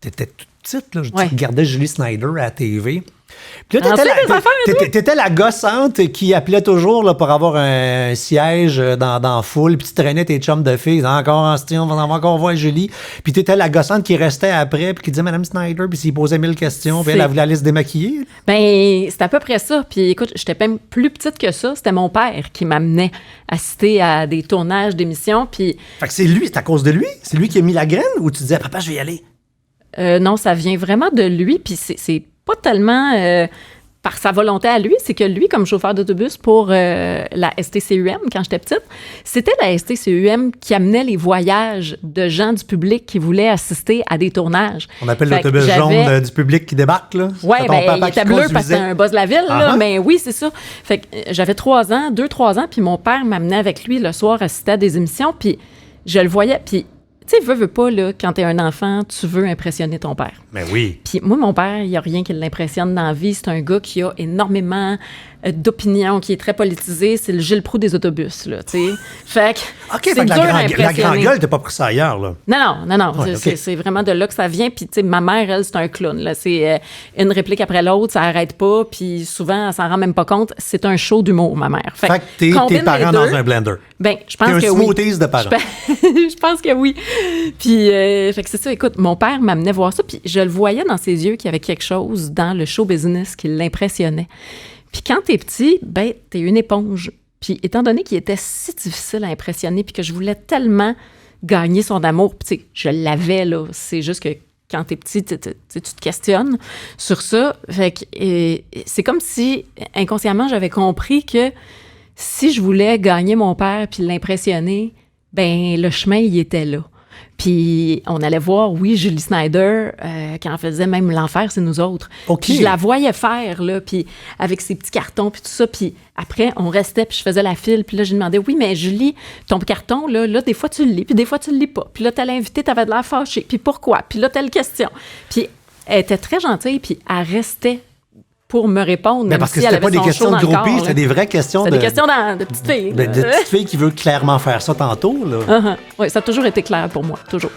t'étais toute petite, là. Tu Ouais. regardais Julie Snyder à la TV. Puis là, Ah, ça, les affaires, t'étais la gossante qui appelait toujours là, pour avoir un siège dans la foule, puis tu traînais tes chums de filles. Encore en style, on va encore voir Julie. Puis t'étais la gossante qui restait après, puis qui disait Madame Snyder, puis s'il posait 1000 questions, puis elle voulait aller se démaquiller. Ben, c'est à peu près ça. Puis écoute, j'étais même plus petite que ça. C'était mon père qui m'amenait assister à des tournages d'émissions. Puis Fait que c'est lui, c'est à cause de lui? C'est lui qui a mis la graine ou tu disais Papa, je vais y aller? non, ça vient vraiment de lui. Puis c'est pas tellement par sa volonté à lui, c'est que lui, comme chauffeur d'autobus pour la STCUM, quand j'étais petite, c'était la STCUM qui amenait les voyages de gens du public qui voulaient assister à des tournages. On appelle Fait l'autobus que j'avais- jaune du public qui débarque, là. Oui, C'est ton ben, papa il qui était bleu parce que conduisait. c'était un boss de la ville, là, Ah. mais oui, c'est ça. Fait que j'avais 2-3 ans, puis mon père m'amenait avec lui le soir assister à des émissions, puis je le voyais, puis tu sais, veux pas, là, quand t'es un enfant, tu veux impressionner ton père. Mais oui. Puis moi, mon père, il n'y a rien qui l'impressionne dans la vie. C'est un gars qui a énormément d'opinions, qui est très politisé. C'est le Gilles Proulx des autobus, là, tu sais. Fait que OK, c'est fait que dur à la grande impressionner. gueule, t'as pas pris ça ailleurs, là. Non. Ouais, C'est- ok. c'est vraiment de là que ça vient. Puis, tu sais, ma mère, elle, c'est un clown. Là. C'est une réplique après l'autre, ça arrête pas. Puis souvent, elle s'en rend même pas compte. C'est un show d'humour, ma mère. Fait que t'es combine tes parents les dans deux. un blender. Ben, je T'es pense un que oui. smoothies de parents. Je pense que oui. Puis, fait que c'est ça. Écoute, mon père m'amenait voir ça, puis je le voyais dans ses yeux qu'il y avait quelque chose dans le show business qui l'impressionnait. Puis quand t'es petit, ben, t'es une éponge. Puis étant donné qu'il était si difficile à impressionner, puis que je voulais tellement gagner son amour, puis tu sais, je l'avais, là. C'est juste que quand t'es petit, tu te questionnes sur ça. Fait que c'est comme si, inconsciemment, j'avais compris que si je voulais gagner mon père puis l'impressionner, ben le chemin, il était là. Puis on allait voir, oui, Julie Snyder, qui en faisait même l'enfer, c'est nous autres. OK. Puis je la voyais faire, là, puis avec ses petits cartons, puis tout ça. Puis après, on restait, puis je faisais la file. Puis là, je demandais, oui, mais Julie, ton carton, là, des fois, tu le lis, puis des fois, tu le lis pas. Puis là, t'as l'invité, t'avais de l'air fâché. Puis pourquoi? Puis là, telle question. Puis elle était très gentille, puis elle restait pour me répondre, Mais même parce que si elle c'était avait pas des son questions show de dans le groupie, corps, c'était là. des vraies questions C'était de des questions de petites filles. de petite fille qui veut clairement faire ça tantôt, là. Oui, ça a toujours été clair pour moi, toujours.